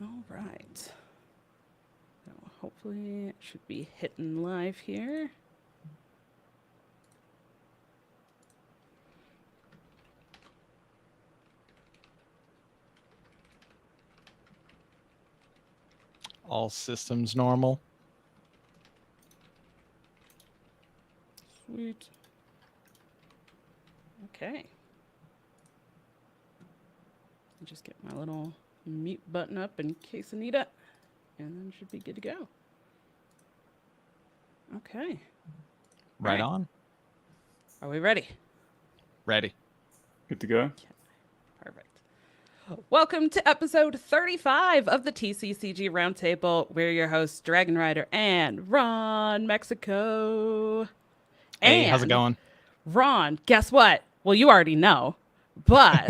All right. So hopefully it should be hitting live here. All systems normal. Sweet. Okay. I'll just get my little mute button up in case I need it, and then should be good to go. Okay. All Right right. on. Are we ready? Ready. Good to go. Perfect. Welcome to episode 35 of the TCCG Roundtable. We're your hosts, dragonrider and RonMexico. Hey, how's it And going? Ron, guess what? Well, you already know, but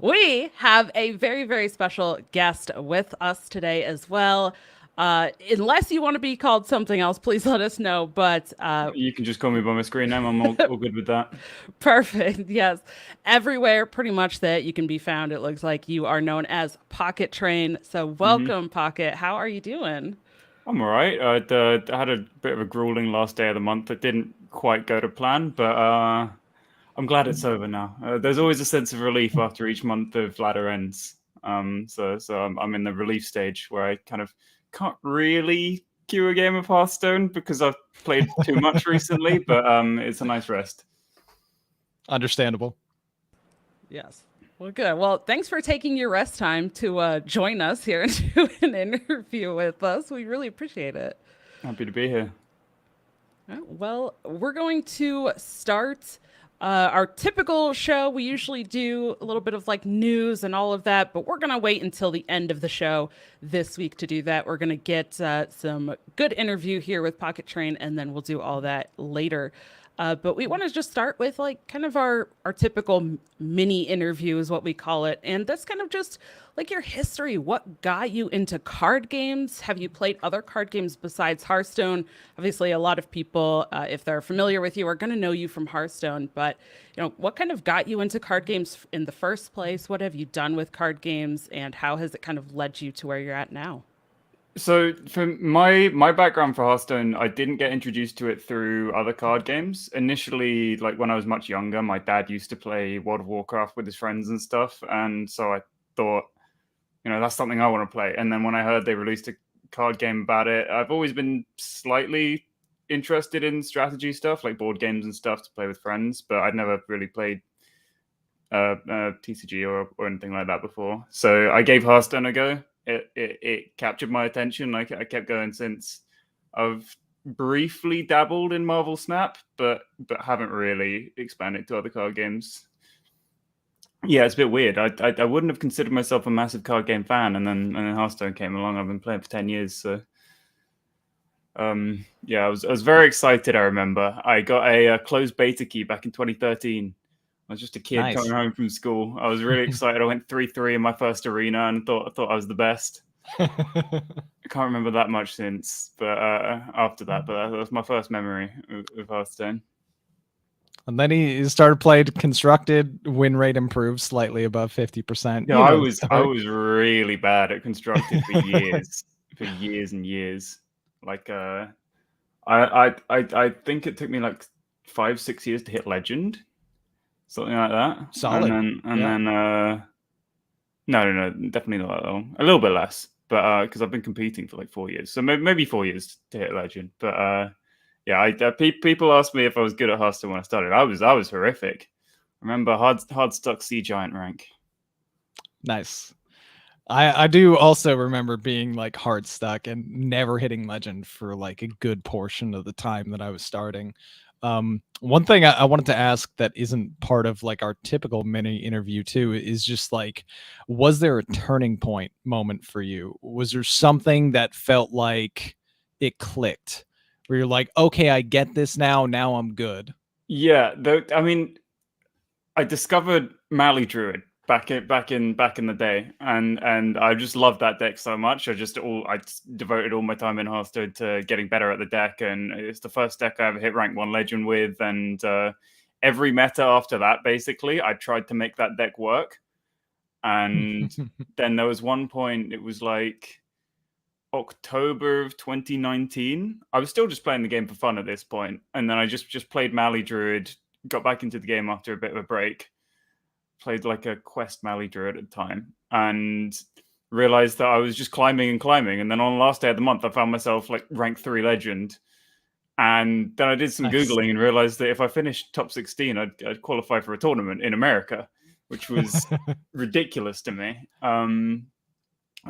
we have a very, very special guest with us today as well. Unless you want to be called something else, please let us know. But You can just call me by my screen name. I'm all good with that. perfect. Yes. Everywhere pretty much that you can be found, it looks like you are known as PocketTrain. So welcome, Pocket. How are you doing? I'm all right. I had a bit of a grueling last day of the month that didn't quite go to plan, but I'm glad it's over now. There's always a sense of relief after each month of ladder ends. So I'm in the relief stage where I kind of can't really queue a game of Hearthstone because I've played too much recently, but it's a nice rest. Understandable. Yes. Well, good. Well, thanks for taking your rest time to join us here and do an interview with us. We really appreciate it. Happy to be here. Well, we're going to start our typical show. We usually do a little bit of like news and all of that, but we're going to wait until the end of the show this week to do that. We're going to get some good interview here with Pocket Train, and then we'll do all that later. But we want to just start with like kind of our typical mini interview is what we call it. And that's kind of just like your history. What got you into card games? Have you played other card games besides Hearthstone? Obviously, a lot of people, if they're familiar with you, are going to know you from Hearthstone. But, what kind of got you into card games in the first place? What have you done with card games? And how has it kind of led you to where you're at now? So for my background for Hearthstone, I didn't get introduced to it through other card games. Initially, like when I was much younger, my dad used to play World of Warcraft with his friends and stuff, and so I thought, that's something I want to play. And then when I heard they released a card game about it, I've always been slightly interested in strategy stuff, like board games and stuff to play with friends, but I'd never really played TCG or anything like that before. So I gave Hearthstone a go. It captured my attention. I kept going since. I've briefly dabbled in Marvel Snap, but haven't really expanded to other card games. Yeah, it's a bit weird. I wouldn't have considered myself a massive card game fan, and then Hearthstone came along. I've been playing for 10 years, so yeah, I was very excited. I remember I got a closed beta key back in 2013. I was just a kid coming home from school. I was really excited. I went 3-3 in my first arena and thought I was the best. I can't remember that much since, but after that, but that was my first memory of Hearthstone. And then he started playing constructed, win rate improved slightly above 50%. Yeah, I was really bad at constructed for years, and years. Like I think it took me like 5-6 years to hit legend, something like that. Solid. And then no, definitely not that long. A little bit less, but because I've been competing for like 4 years, so maybe 4 years to hit legend. But yeah, people asked me if I was good at Hearthstone when I started. I was horrific. I remember hard stuck sea giant rank. Nice. I do also remember being like hard stuck and never hitting legend for like a good portion of the time that I was starting. One thing I wanted to ask that isn't part of like our typical mini interview too is just like, was there a turning point moment for you? Was there something that felt like it clicked where you're like, okay, I get this now I'm good? Yeah, I mean, I discovered Mali Druid back in the day, and I just loved that deck so much. I devoted all my time in Hearthstone to getting better at the deck, and it's the first deck I ever hit rank 1 legend with. And every meta after that, basically, I tried to make that deck work. And then there was one point, it was like October of 2019. I was still just playing the game for fun at this point, and then I just played Mali Druid, got back into the game after a bit of a break, played like a quest Mali Druid at the time, and realized that I was just climbing and climbing. And then on the last day of the month, I found myself like rank 3 legend. And then I did some Googling and realized that if I finished top 16, I'd qualify for a tournament in America, which was ridiculous to me.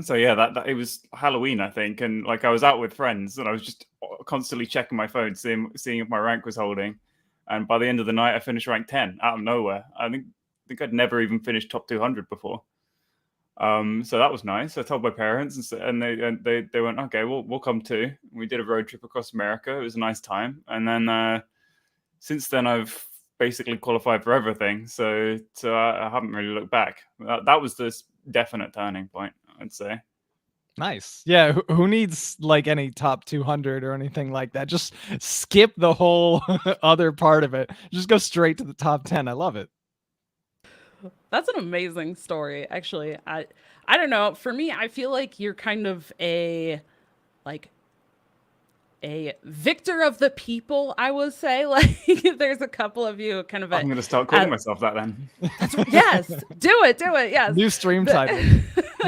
So yeah, that it was Halloween, I think, and like I was out with friends, and I was just constantly checking my phone, seeing if my rank was holding. And by the end of the night, I finished rank 10 out of nowhere. I think I'd never even finished top 200 before. So that was nice. I told my parents, and they went, okay, we'll come too. We did a road trip across America. It was a nice time. And then since then, I've basically qualified for everything. So I haven't really looked back. That was this definite turning point, I'd say. Nice. Yeah, who needs like any top 200 or anything like that? Just skip the whole other part of it. Just go straight to the top 10. I love it. That's an amazing story, actually. I don't know. For me, I feel like you're kind of a victor of the people, I would say. Like, there's a couple of you kind of. I'm going to start calling myself that then. Yes, do it. Yes. New stream title.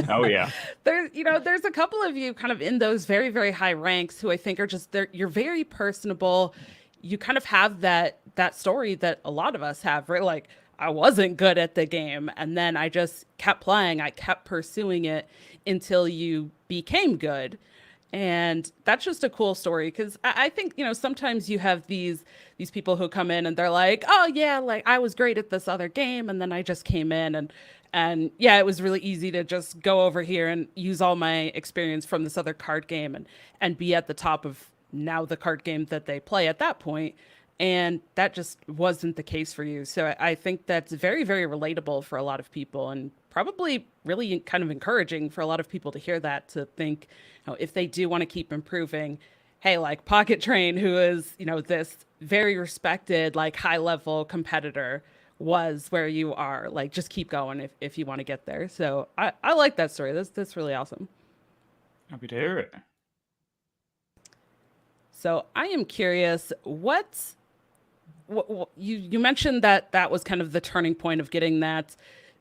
Oh yeah. There's a couple of you kind of in those very, very high ranks who I think are just you're very personable. You kind of have that story that a lot of us have, right? Like, I wasn't good at the game, and then I just kept playing. I kept pursuing it until you became good. And that's just a cool story, because I think, sometimes you have these people who come in and they're like, oh yeah, like I was great at this other game, and then I just came in and yeah, it was really easy to just go over here and use all my experience from this other card game and be at the top of now the card game that they play at that point. And that just wasn't the case for you. So I think that's very, very relatable for a lot of people, and probably really kind of encouraging for a lot of people to hear that, to think, if they do want to keep improving, hey, like PocketTrain, who is, this very respected, like high level competitor, was where you are. Like, just keep going if you want to get there. So I like that story. That's really awesome. Happy to hear it. So I am curious, what you mentioned that was kind of the turning point of getting that.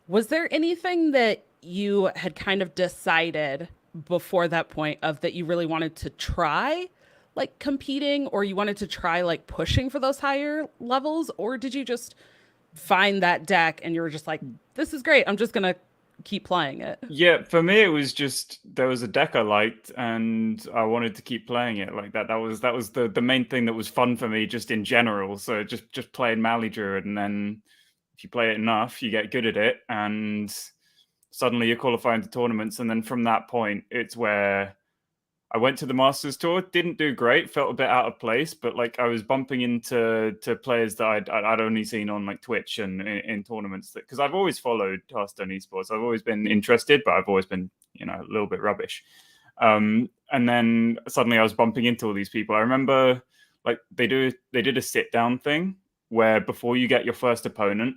Was there anything that you had kind of decided before that point of that you really wanted to try, like competing, or you wanted to try like pushing for those higher levels? Or did you just find that deck and you were just like, this is great, I'm just gonna keep playing it? Yeah, for me it was just, there was a deck I liked and I wanted to keep playing it like that. That was the main thing that was fun for me, just in general. So just playing Mali Druid, and then if you play it enough, you get good at it, and suddenly you're qualifying to tournaments. And then from that point, it's where I went to the Masters Tour, didn't do great, felt a bit out of place, but like I was bumping into players that I'd only seen on like Twitch and in tournaments, because I've always followed Hearthstone esports. I've always been interested, but I've always been, a little bit rubbish. And then suddenly I was bumping into all these people. I remember like they did a sit down thing where before you get your first opponent,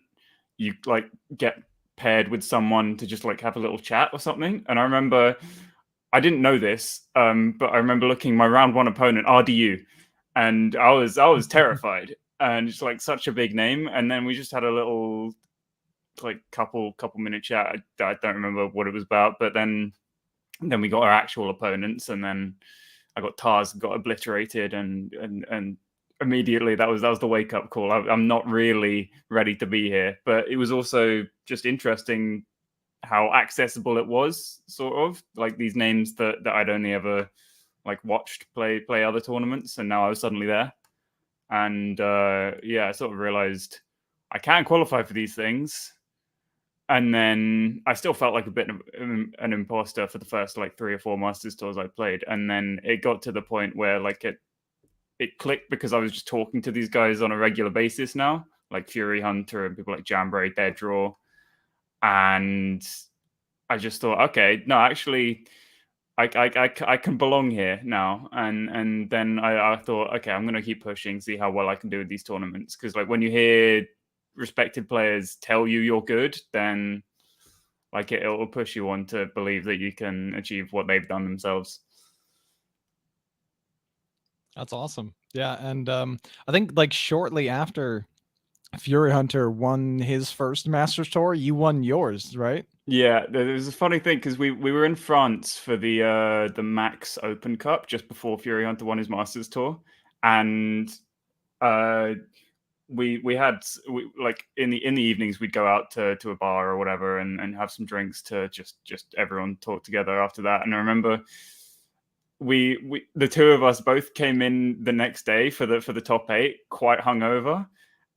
you like get paired with someone to just like have a little chat or something. And I remember, I didn't know this, but I remember looking my round one opponent, RDU, and I was terrified, and it's like such a big name. And then we just had a little like couple minute chat. I don't remember what it was about, but then we got our actual opponents, and then I got Tars, got obliterated, and immediately that was the wake up call. I'm not really ready to be here, but it was also just interesting how accessible it was, sort of like these names that I'd only ever like watched play other tournaments, and now I was suddenly there. And yeah, I sort of realized I can qualify for these things. And then I still felt like a bit of an imposter for the first like 3 or 4 Masters Tours I played. And then it got to the point where like it clicked, because I was just talking to these guys on a regular basis now, like Fury Hunter and people like Jambray, Dead Draw. And I just thought, okay, no, actually, I can belong here now. And then I thought, okay, I'm going to keep pushing, see how well I can do with these tournaments. Because like when you hear respected players tell you you're good, then Like it'll push you on to believe that you can achieve what they've done themselves. That's awesome. Yeah, and I think like shortly after Fury Hunter won his first Masters Tour, you won yours, right? Yeah, there was a funny thing because we were in France for the Max Open Cup just before Fury Hunter won his Masters Tour, and we had like in the evenings we'd go out to a bar or whatever and have some drinks to just everyone talk together after that. And I remember we the two of us both came in the next day for the top 8 quite hungover,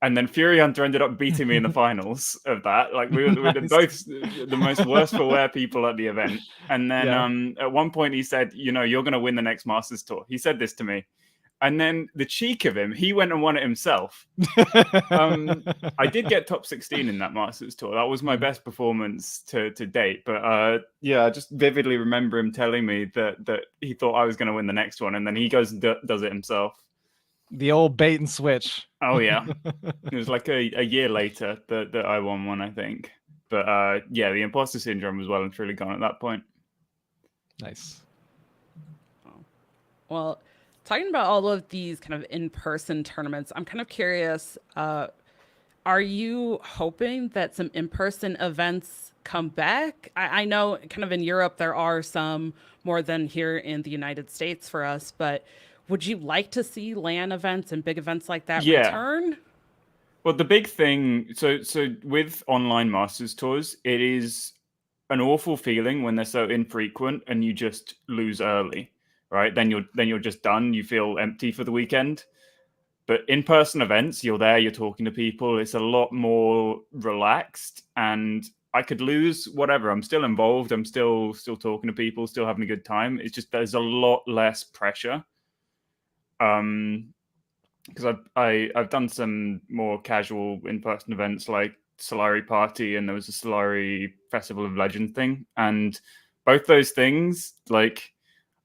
and then Fury Hunter ended up beating me in the finals of that. Like we were Nice. both the most worst for wear people at the event. And then Yeah. at one point he said, you're going to win the next Masters Tour. He said this to me. And then the cheek of him, he went and won it himself. I did get top 16 in that Masters Tour. That was my best performance to date. But yeah, I just vividly remember him telling me that he thought I was going to win the next one, and then he goes and does it himself. The old bait and switch. Oh yeah, it was like a year later that I won one, I think. But yeah, the imposter syndrome was well and truly gone at that point. Nice. Well, talking about all of these kind of in-person tournaments, I'm kind of curious, are you hoping that some in-person events come back? I know kind of in Europe there are some more than here in the United States for us, but would you like to see LAN events and big events like that return? Well, the big thing, so with online Masters Tours, it is an awful feeling when they're so infrequent and you just lose early, right? Then you're just done. You feel empty for the weekend. But in-person events, you're there, you're talking to people. It's a lot more relaxed, and I could lose whatever. I'm still involved. I'm still talking to people, still having a good time. It's just there's a lot less pressure. Because I've done some more casual in-person events like Solari Party, and there was a Solari Festival of Legend thing, and both those things, like,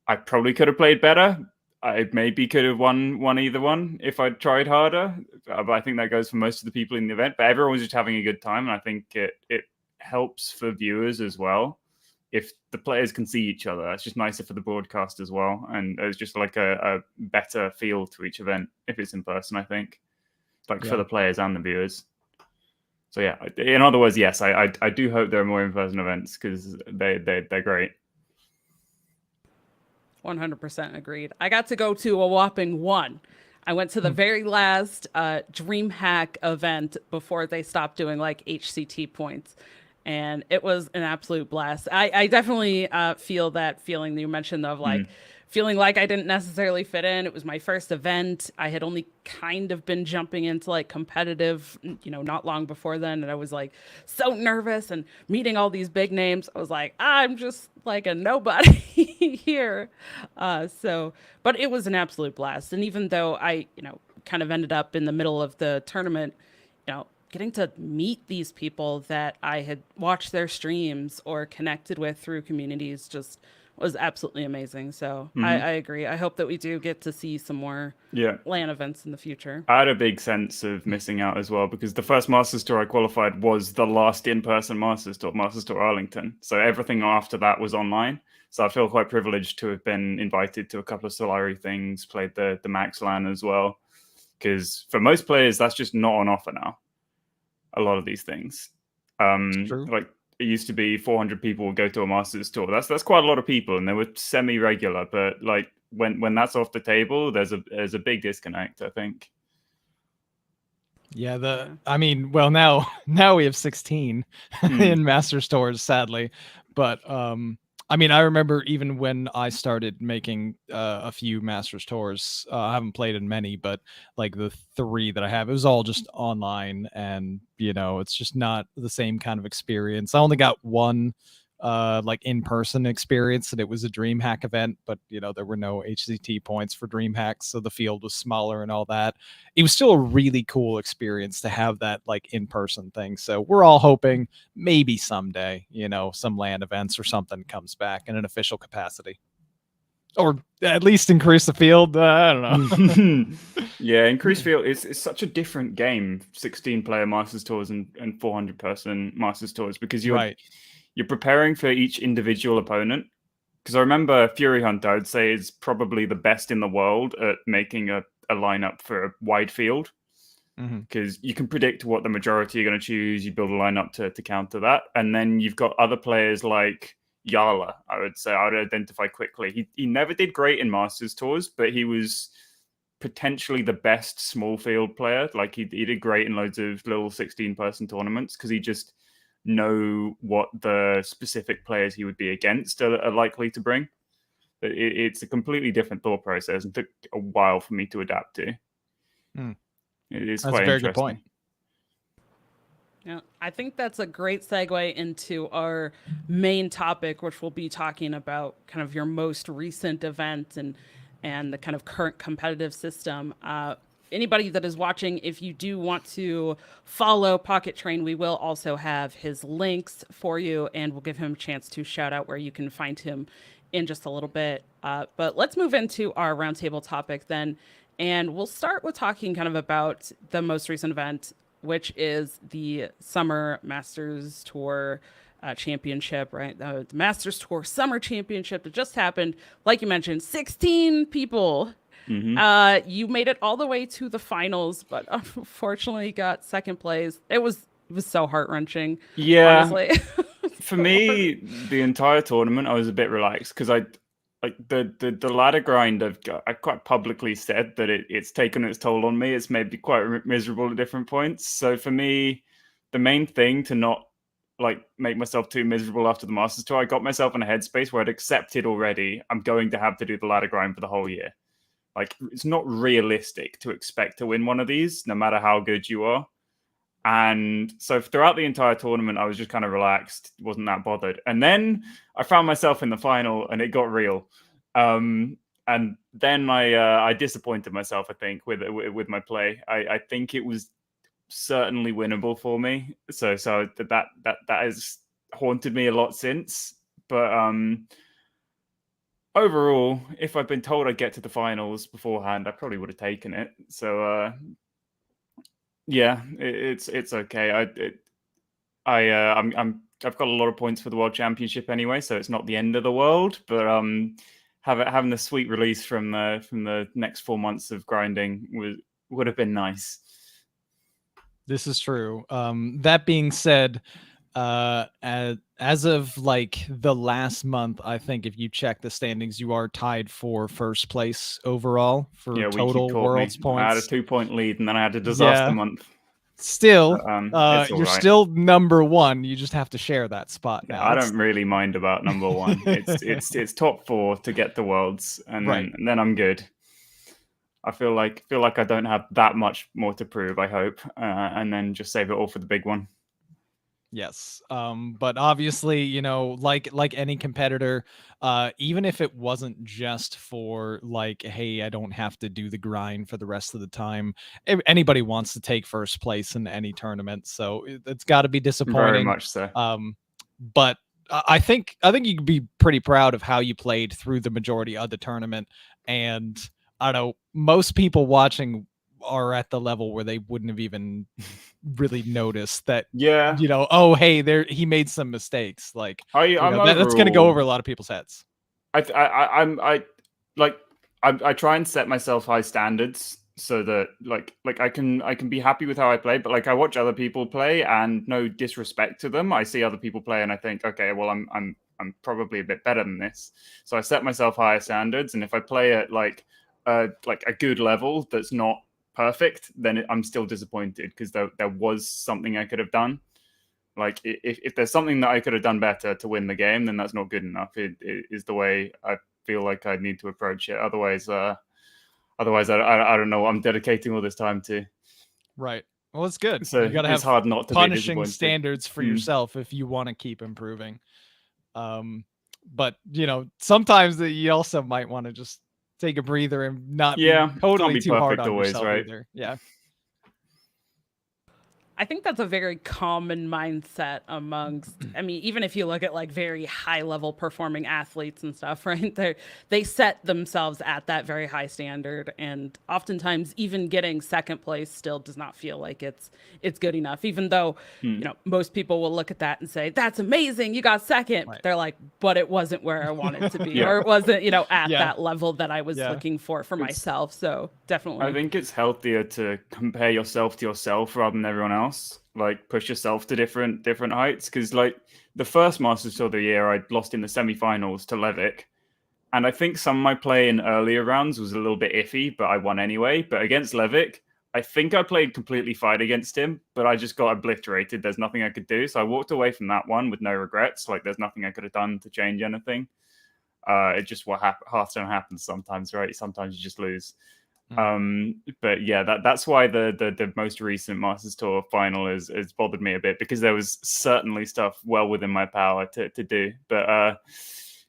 I probably could have played better. I maybe could have won either one if I'd tried harder. But I think that goes for most of the people in the event. But everyone was just having a good time, and I think it helps for viewers as well if the players can see each other. It's just nicer for the broadcast as well, and it's just like a better feel to each event if it's in person, I think, like for the players and the viewers. So yeah, in other words, yes, I do hope there are more in-person events because they're great. 100% agreed. I got to go to a whopping one. I went to the very last DreamHack event before they stopped doing like HCT points. And it was an absolute blast. I definitely feel that feeling that you mentioned of like feeling like I didn't necessarily fit in. It was my first event. I had only kind of been jumping into like competitive, not long before then. And I was like so nervous and meeting all these big names. I was like, I'm just like a nobody here. But it was an absolute blast. And even though I, kind of ended up in the middle of the tournament, getting to meet these people that I had watched their streams or connected with through communities just was absolutely amazing. So I agree. I hope that we do get to see some more LAN events in the future. I had a big sense of missing out as well because the first Masters Tour I qualified was the last in-person Masters Tour Arlington. So everything after that was online. So I feel quite privileged to have been invited to a couple of Solari things, played the Max LAN as well. Because for most players, that's just not on offer now. A lot of these things. Like it used to be 400 people would go to a Masters Tour. That's quite a lot of people, and they were semi-regular. But like when that's off the table, there's a big disconnect, I think. Yeah, I mean, well, now we have 16 in Masters Tours, sadly, but I mean, I remember even when I started making a few Masters Tours, I haven't played in many, but like the 3 that I have, it was all just online, and it's just not the same kind of experience. I only got one like in-person experience, and it was a DreamHack event, but there were no HCT points for DreamHack, so the field was smaller and all that. It was still a really cool experience to have that like in-person thing. So we're all hoping maybe someday, some LAN events or something comes back in an official capacity, or at least increase the field. I don't know. Yeah, increased field is such a different game. 16-player Masters Tours and 400-person Masters Tours, because you're you're preparing for each individual opponent. Because I remember Fury Hunter, I'd say, is probably the best in the world at making a lineup for a wide field. Because you can predict what the majority are going to choose. You build a lineup to counter that. And then you've got other players like Yala, I would say. I would identify quickly. He never did great in Masters Tours, but he was potentially the best small field player. Like he did great in loads of little 16-person tournaments because he just know what the specific players he would be against are likely to bring. It's a completely different thought process and took a while for me to adapt to. It is That's quite a very interesting. good point. Yeah, I think that's a great segue into our main topic, which we'll be talking about kind of your most recent event and the kind of current competitive system. Anybody that is watching, if you do want to follow PocketTrain, we will also have his links for you, and we'll give him a chance to shout out where you can find him in just a little bit. But let's move into our roundtable topic then. And we'll start with talking kind of about the most recent event, which is the Summer Masters Tour Championship, right? The Masters Tour Summer Championship that just happened. Like you mentioned, 16 people. You made it all the way to the finals, but unfortunately got second place. It was so heart-wrenching. Yeah. Honestly. For me, the entire tournament, I was a bit relaxed because like the ladder grind I quite publicly said that it's taken its toll on me. It's made me quite miserable at different points. So for me, the main thing to not like make myself too miserable after the Masters Tour, I got myself in a headspace where I'd accepted already I'm going to have to do the ladder grind for the whole year. Like it's not realistic to expect to win one of these, no matter how good you are. And so throughout the entire tournament, I was just kind of relaxed, wasn't that bothered. And then I found myself in the final and it got real. And then I disappointed myself, I think, with my play. I think it was certainly winnable for me. So that has haunted me a lot since. But overall, if I'd been told I'd get to the finals beforehand, I probably would have taken it. So yeah, it's okay. I've got a lot of points for the World Championship anyway, so it's not the end of the world. But having the sweet release from the next 4 months of grinding would have been nice. This is true. That being said, as of like the last month, I think if you check the standings, you are tied for first place overall for total world's points. I had a 2-point lead, and then I had a disaster month. Still, but, you're still number one. You just have to share that spot now. I don't really mind about number one. It's top 4 to get the worlds, and then I'm good. I feel like I don't have that much more to prove. I hope, and then just save it all for the big one. Yes. But obviously, you know, like any competitor, even if it wasn't just for like, hey, I don't have to do the grind for the rest of the time. Anybody wants to take first place in any tournament, so it's got to be disappointing. Very much so. But I think you could be pretty proud of how you played through the majority of the tournament. And I don't know, most people watching are at the level where they wouldn't have even really noticed that. Yeah, you know, oh hey, he made some mistakes. Like that's going to go over a lot of people's heads. I try and set myself high standards so that like I can be happy with how I play, but like I watch other people play, and no disrespect to them, I see other people play and I think, okay, well I'm probably a bit better than this. So I set myself higher standards, and if I play at like a good level that's not perfect, then I'm still disappointed because there was something I could have done. Like if there's something that I could have done better to win the game, then that's not good enough. It is the way I feel like I need to approach it. Otherwise I don't know what I'm dedicating all this time to. Right. Well, it's good. So you gotta it's have hard not to punishing be standards for yourself if you want to keep improving. But you know, sometimes you also might want to just take a breather and not be totally too hard on yourself either. Yeah. I think that's a very common mindset amongst, I mean, even if you look at like very high level performing athletes and stuff, right? They set themselves at that very high standard. And oftentimes even getting second place still does not feel like it's good enough, even though, you know, most people will look at that and say, that's amazing, you got second. Right. They're like, but it wasn't where I wanted to be, Yeah. or it wasn't, you know, at Yeah. that level that I was looking for myself. So definitely. I think it's healthier to compare yourself to yourself rather than everyone else. Like push yourself to different heights. Because like the first Masters Tour of the year, I lost in the semi-finals to Levick, and I think some of my play in earlier rounds was a little bit iffy, but I won anyway. But against Levick, I think I played completely fine against him, but I just got obliterated. There's nothing I could do, so I walked away from that one with no regrets. Like there's nothing I could have done to change anything. It's just what Hearthstone happens sometimes, right? Sometimes you just lose. But yeah, that's why the most recent Masters Tour final has bothered me a bit, because there was certainly stuff well within my power to do. But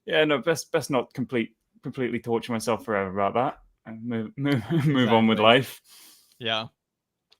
yeah, no, best not completely torture myself forever about that and move on with life. Yeah.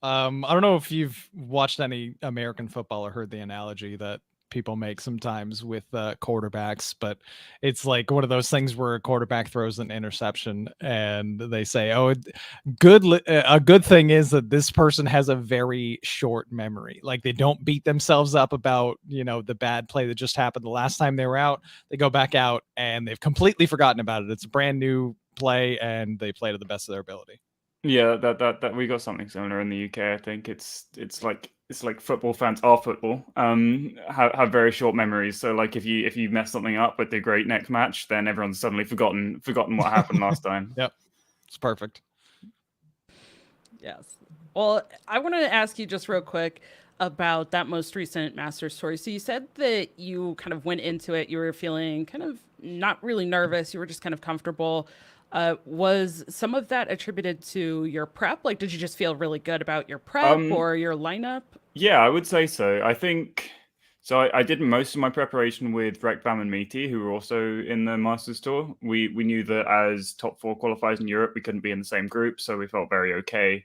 I don't know if you've watched any American football or heard the analogy that people make sometimes with quarterbacks, but it's like one of those things where a quarterback throws an interception and they say, oh, a good thing is that this person has a very short memory. Like they don't beat themselves up about, you know, the bad play that just happened the last time they were out. They go back out and they've completely forgotten about it. It's a brand new play and they play to the best of their ability. Yeah, that we got something similar in the UK. I think it's like football fans are football. Have very short memories. So like if you mess something up but do great next match, then everyone's suddenly forgotten what happened last time. Yep, it's perfect. Yes. Well, I want to ask you just real quick about that most recent Masters Tour. So you said that you kind of went into it, you were feeling kind of not really nervous, you were just kind of comfortable. Was some of that attributed to your prep? Like, did you just feel really good about your prep or your lineup? Yeah, I would say so. I think so. I did most of my preparation with Rekvam and Meaty, who were also in the Masters Tour. We knew that as top 4 qualifiers in Europe, we couldn't be in the same group, so we felt very okay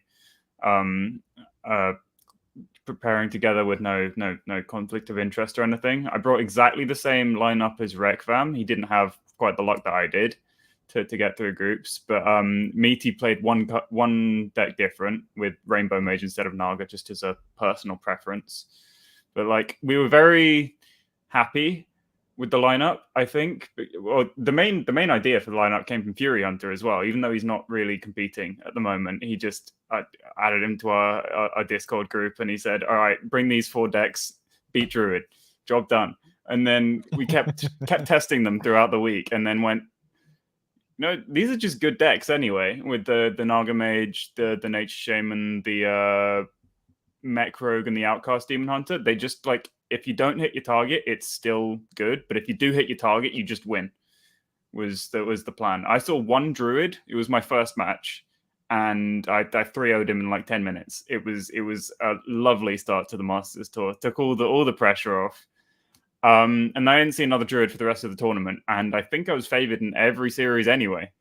preparing together with no conflict of interest or anything. I brought exactly the same lineup as Rekvam. He didn't have quite the luck that I did to get through groups, but Meaty played one deck different with Rainbow Mage instead of Naga, just as a personal preference. But like we were very happy with the lineup. I think well, the main idea for the lineup came from Fury Hunter as well. Even though he's not really competing at the moment, he just added him to our Discord group, and he said, "All right, bring these 4 decks, beat Druid, job done." And then we kept testing them throughout the week, and then went, no, these are just good decks anyway. With the Naga Mage, the Nature Shaman, the Mech Rogue, and the Outcast Demon Hunter. They just like if you don't hit your target, it's still good. But if you do hit your target, you just win. That was the plan. I saw one Druid. It was my first match, and I 3-0'd him in like 10 minutes. It was a lovely start to the Masters Tour. Took all the pressure off. And I didn't see another Druid for the rest of the tournament, and I think I was favored in every series anyway.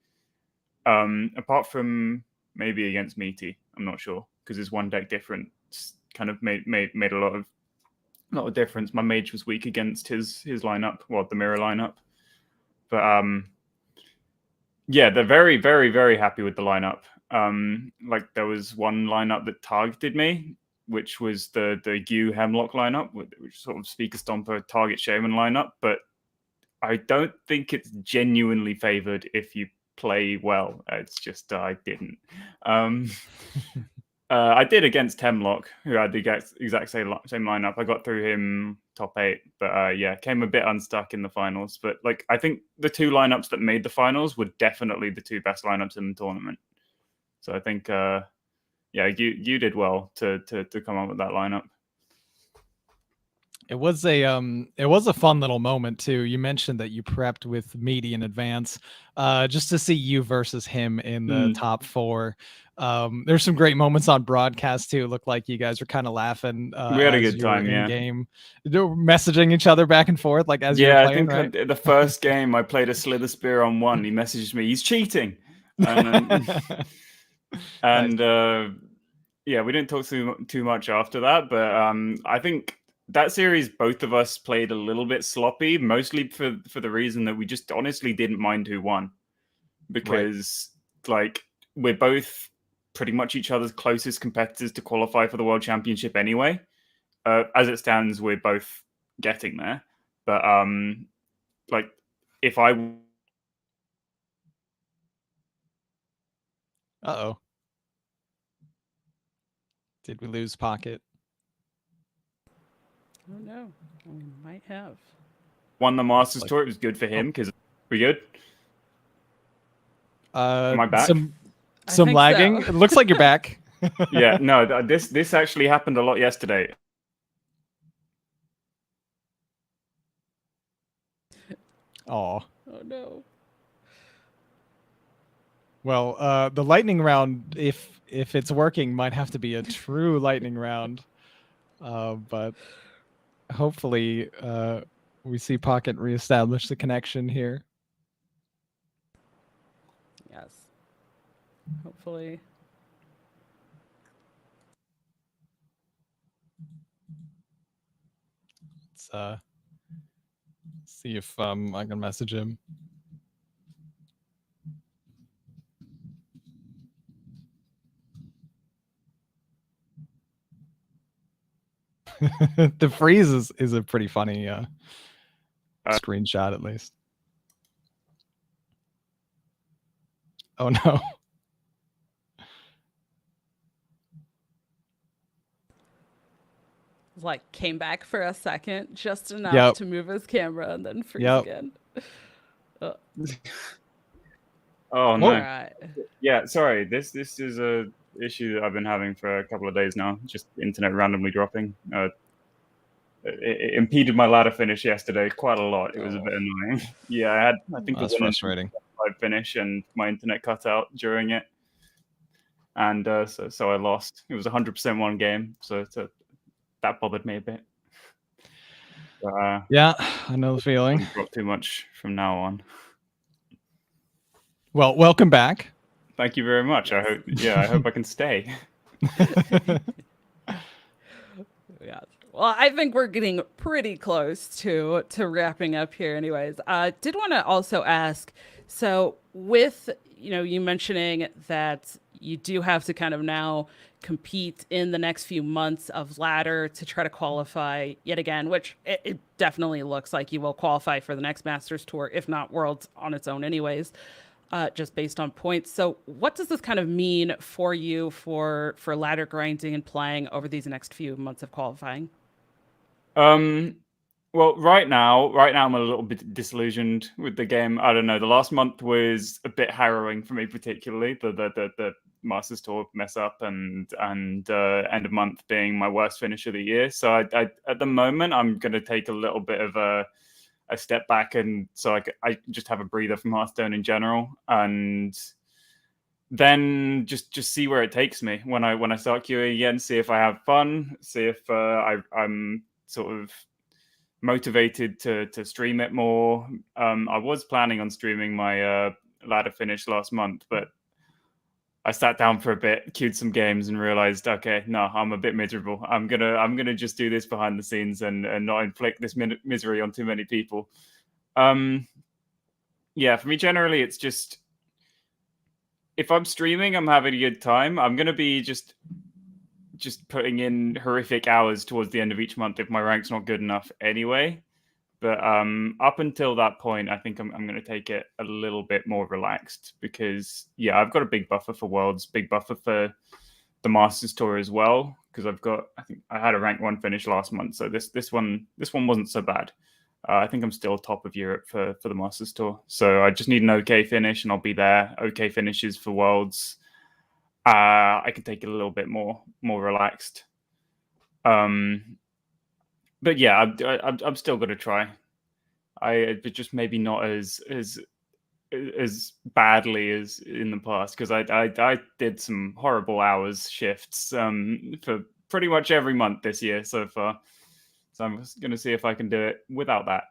Apart from maybe against Meaty, I'm not sure, because his one deck difference kind of made a lot of difference. My mage was weak against his lineup, well, the mirror lineup. But yeah, they're very, very, very happy with the lineup. Like there was one lineup that targeted me, which was the Yu Hemlock lineup, which sort of Speaker Stomper target Shaman lineup. But I don't think it's genuinely favored if you play well. It's just I didn't. I did against Hemlock, who had the exact same lineup. I got through him top 8, but yeah, came a bit unstuck in the finals. But like, I think the 2 lineups that made the finals were definitely the 2 best lineups in the tournament. So I think. Yeah, you did well to come up with that lineup. It was a fun little moment too. You mentioned that you prepped with Meaty in advance, just to see you versus him in the top 4. There's some great moments on broadcast too. It looked like you guys were kind of laughing. We had a good time, in game, messaging each other back and forth, like as you were playing. I think the first game I played a Slither Spear on 1. He messaged me, he's cheating, and nice. Yeah, we didn't talk too much after that, but I think that series both of us played a little bit sloppy, mostly for the reason that we just honestly didn't mind who won, because like we're both pretty much each other's closest competitors to qualify for the World Championship anyway. As it stands, we're both getting there, but like if I Uh-oh. Did we lose Pocket? Oh no, we might have. won the Masters Tour, it was good for him because we good. Am I back? Some lagging. So. It looks like you're back. Yeah, no, this actually happened a lot yesterday. Oh No. Well, the lightning round, if it's working, might have to be a true lightning round. But hopefully we see Pocket reestablish the connection here. Yes. Hopefully. Let's see if I can message him. The freeze is a pretty funny screenshot, at least. Oh no. Like came back for a second, just enough to move his camera and then freeze again. Oh no. Right. Yeah, sorry. This is a issue that I've been having for a couple of days now. Just internet randomly dropping. It impeded my ladder finish yesterday quite a lot. It was a bit annoying. Yeah, I think that's frustrating. I finish and my internet cut out during it, and so I lost. It was 100% one game, so that bothered me a bit. Yeah, I know the feeling. Drop too much from now on. Well, welcome back. Thank you very much. I hope I can stay. Yeah. Well, I think we're getting pretty close to wrapping up here anyways. Did want to also ask, so with, you mentioning that you do have to kind of now compete in the next few months of ladder to try to qualify yet again, which it definitely looks like you will qualify for the next Masters Tour, if not Worlds on its own anyways. Just based on points. So what does this kind of mean for you for ladder grinding and playing over these next few months of qualifying? Well, right now I'm a little bit disillusioned with the game. I don't know. The last month was a bit harrowing for me, particularly the Masters Tour mess up and end of month being my worst finish of the year. So I at the moment I'm going to take a little bit of a step back, and so I just have a breather from Hearthstone in general, and then just see where it takes me when I start queuing again. See if I have fun. See if I'm sort of motivated to stream it more. I was planning on streaming my ladder finish last month, but I sat down for a bit, queued some games, and realized, okay, no, I'm a bit miserable. I'm gonna just do this behind the scenes and not inflict this misery on too many people. Yeah, for me generally, it's just if I'm streaming, I'm having a good time. I'm gonna be just putting in horrific hours towards the end of each month if my rank's not good enough anyway. But up until that point, I think I'm going to take it a little bit more relaxed because, yeah, I've got a big buffer for Worlds, big buffer for the Masters Tour as well, because I think I had a rank 1 finish last month, so this one wasn't so bad. I think I'm still top of Europe for the Masters Tour, so I just need an okay finish and I'll be there. Okay finishes for Worlds. I can take it a little bit more relaxed. But yeah, I'm still going to try. But just maybe not as badly as in the past, because I did some horrible hours shifts for pretty much every month this year so far. So I'm going to see if I can do it without that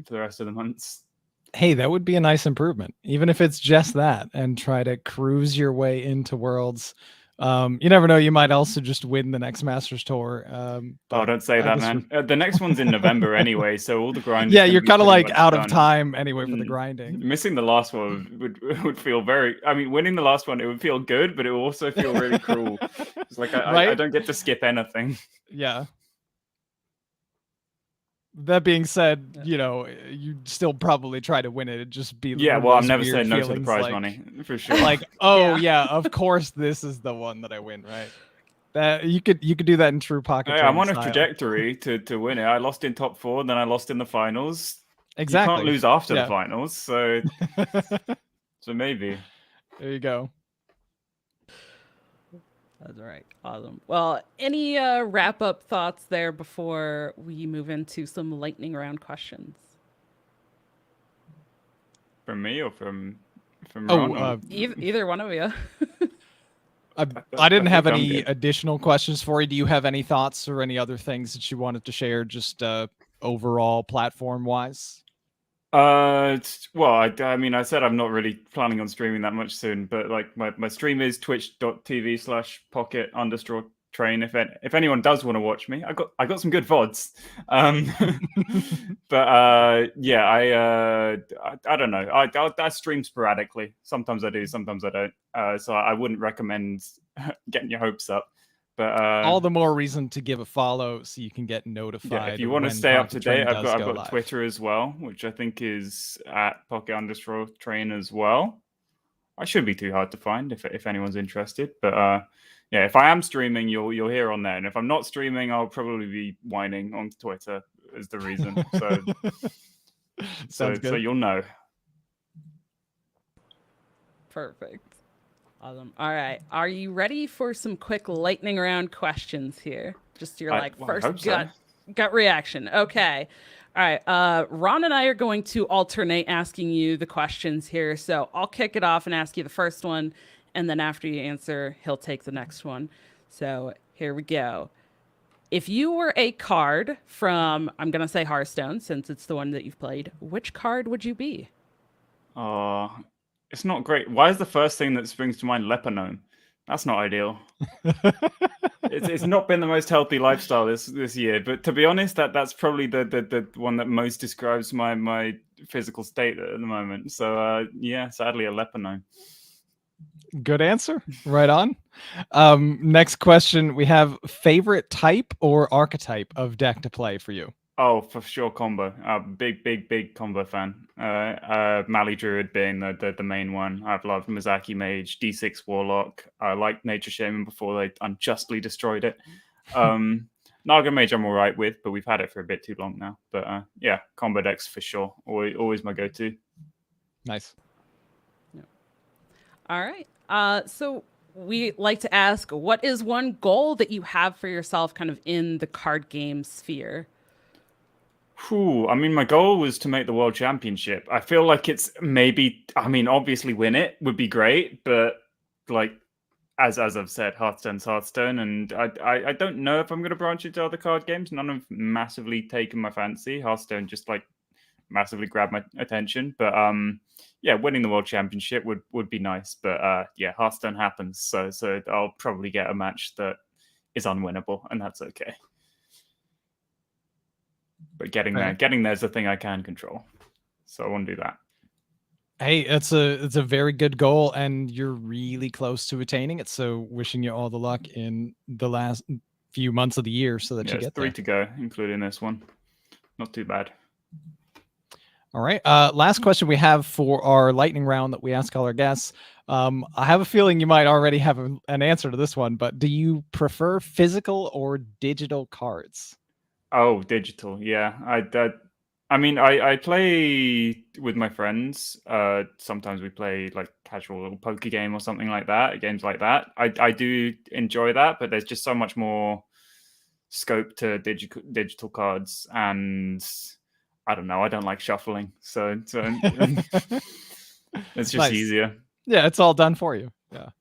for the rest of the months. Hey, that would be a nice improvement, even if it's just that, and try to cruise your way into Worlds You never know. You might also just win the next Masters Tour. Oh, But don't say I that, guess man. The next one's in November anyway, so all the grind is yeah, gonna you're be kind of pretty like much out of done. time anyway for the grinding. Missing the last one would feel very. I mean, winning the last one, it would feel good, but it would also feel really cruel. It's like I Right? don't get to skip anything. Yeah. That being said, you know, you'd still probably try to win it. It'd just be Yeah, one of well, I'm those never weird saying no to the feelings, prize like, money for sure. like, oh Yeah. yeah, of course this is the one that I win, right? That you could do that in true pocket I'm train on a style. trajectory to win it. I lost in top 4, then I lost in the finals. Exactly. You can't lose after Yeah. the finals, so maybe. There you go. That's right. Awesome. Well, any wrap up thoughts there before we move into some lightning round questions? From me or from Oh, Ron? Or... Either one of you. I didn't have think I'm any good. additional questions for you. Do you have any thoughts or any other things that you wanted to share, just overall platform wise? Well, I mean, I said I'm not really planning on streaming that much soon, but like my stream is twitch.tv/pocket_train. If anyone does want to watch me, I got some good VODs. But yeah, I don't know. I stream sporadically. Sometimes I do, sometimes I don't. So I wouldn't recommend getting your hopes up. But all the more reason to give a follow so you can get yeah, notified. if you want to when stay up to PocketTrain date, I've does go got live. Twitter as well, which I think is at @pocket_train as well. I shouldn't be too hard to find if anyone's interested. But yeah, if I am streaming, you'll hear on there, and if I'm not streaming, I'll probably be whining on Twitter as the reason. So Sounds good. so you'll know. Perfect. Awesome. All right. Are you ready for some quick lightning round questions here? Just your first gut reaction. Okay. All right. Ron and I are going to alternate asking you the questions here. So I'll kick it off and ask you the first one, and then after you answer, he'll take the next one. So here we go. If you were a card from, I'm going to say Hearthstone, since it's the one that you've played, which card would you be? It's not great. Why is the first thing that springs to mind Lepanome? That's not ideal. It's not been the most healthy lifestyle this year, but to be honest, that's probably the one that most describes my physical state at the moment. So yeah, sadly a Lepanome. Good answer. Right on. Next question, we have favorite type or archetype of deck to play for you? Oh, for sure, combo. Big combo fan. Mali Druid being the main one. I've loved Mizaki Mage, D6 Warlock. I liked Nature Shaman before they unjustly destroyed it. Naga Mage I'm all right with, but we've had it for a bit too long now. But yeah, combo decks for sure. Always my go-to. Nice. Yeah. All right. So we like to ask, what is one goal that you have for yourself kind of in the card game sphere? I mean, my goal was to make the World Championship. I feel like it's maybe, I mean, obviously win it would be great, but like, as I've said, Hearthstone's Hearthstone, and I don't know if I'm going to branch into other card games. None have massively taken my fancy. Hearthstone just like massively grabbed my attention, but yeah, winning the World Championship would be nice. But yeah, Hearthstone happens, so I'll probably get a match that is unwinnable, and that's okay. But getting there is the thing I can control. So I want to do that. Hey, it's a very good goal, and you're really close to attaining it. So wishing you all the luck in the last few months of the year so that you get there. 3 to go, including this one. Not too bad. All right. Last question we have for our lightning round that we ask all our guests. I have a feeling you might already have an answer to this one, but do you prefer physical or digital cards? Oh, digital. Yeah. I mean, I play with my friends. Sometimes we play like casual little poker game or something like that, games like that. I do enjoy that, but there's just so much more scope to digital cards, and I don't know. I don't like shuffling, so it's just easier. Yeah, it's all done for you. Yeah.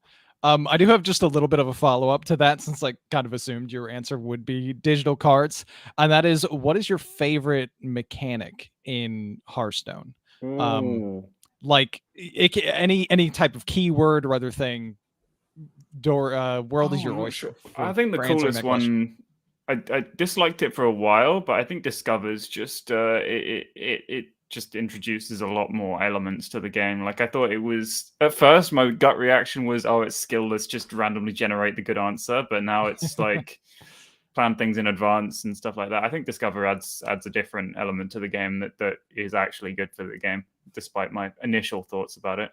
I do have just a little bit of a follow-up to that, since I kind of assumed your answer would be digital cards. And that is, what is your favorite mechanic in Hearthstone? Like any type of keyword or other thing, world is Oh, your I'm not oyster. sure. I think the for answering coolest that question. one. I disliked it for a while, but I think Discover's just it just introduces a lot more elements to the game. Like I thought it was at first, my gut reaction was, oh, it's skillless, just randomly generate the good answer. But now it's like plan things in advance and stuff like that. I think Discover adds a different element to the game that is actually good for the game, despite my initial thoughts about it.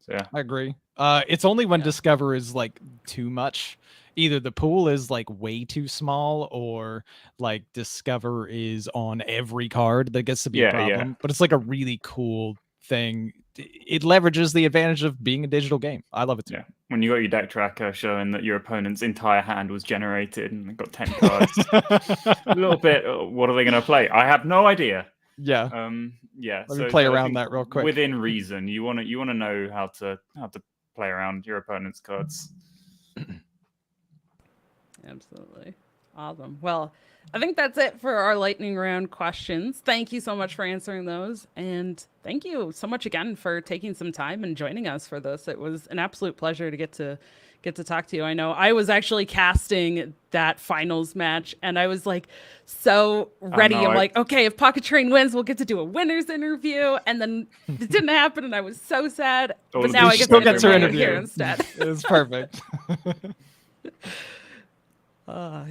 So yeah. I agree. It's only when Yeah. Discover is like too much. Either the pool is like way too small, or like Discover is on every card that gets to be a Yeah, problem. But it's like a really cool thing. It leverages the advantage of being a digital game. I love it too. yeah. When you got your deck tracker showing that your opponent's entire hand was generated and got 10 cards, a little bit. What are they going to play? I have no idea. Yeah. Yeah. Let me So play I around think that real quick. within reason, you want to know how to play around your opponent's cards. Absolutely. Awesome. Well, I think that's it for our lightning round questions. Thank you so much for answering those. And thank you so much again for taking some time and joining us for this. It was an absolute pleasure to get to talk to you. I know I was actually casting that finals match and I was like so ready. I'm like, okay, if PocketTrain wins, we'll get to do a winner's interview. And then it didn't happen and I was so sad. But now I get to interview here instead. It was perfect.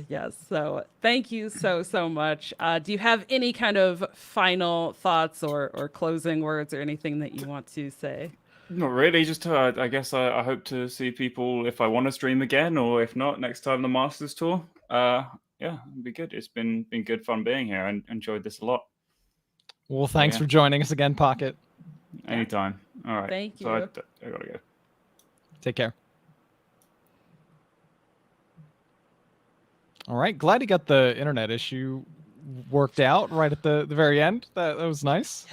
Yes. So thank you so much. Do you have any kind of final thoughts or closing words or anything that you want to say? Not really. Just I guess I hope to see people if I want to stream again, or if not, next time the Masters tour. Yeah, it'd be good. It's been good fun being here. I enjoyed this a lot. Well, thanks for joining us again, Pocket. Anytime. All right. Thank you. So I gotta go. Take care. All right, glad you got the internet issue worked out right at the very end. That was nice.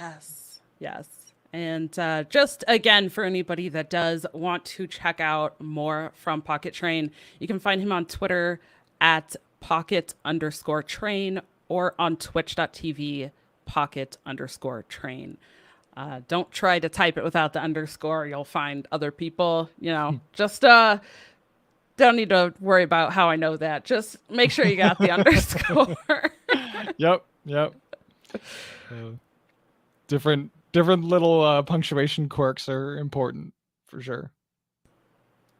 Yes. And just again, for anybody that does want to check out more from PocketTrain, you can find him on Twitter at pocket_train or on twitch.tv pocket_train. Don't try to type it without the underscore. You'll find other people, just don't need to worry about how I know that. Just make sure you got the underscore. Yep. Different little punctuation quirks are important for sure.